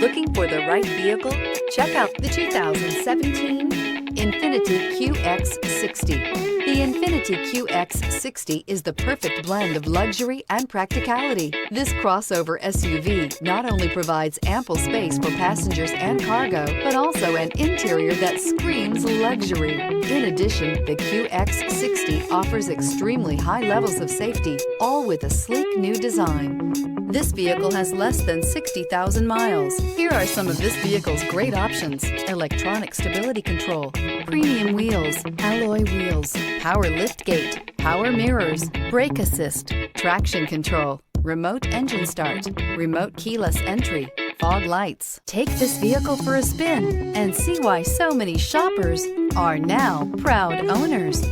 Looking for the right vehicle? Check out the 2017 INFINITI QX60. The INFINITI QX60 is the perfect blend of luxury and practicality. This crossover SUV not only provides ample space for passengers and cargo, but also an interior that screams luxury. In addition, the QX60 offers extremely high levels of safety, all with a sleek new design. This vehicle has less than 60,000 miles. Here are some of this vehicle's great options: electronic stability control, premium wheels, alloy wheels, power liftgate, power mirrors, brake assist, traction control, remote engine start, remote keyless entry, fog lights. Take this vehicle for a spin and see why so many shoppers are now proud owners.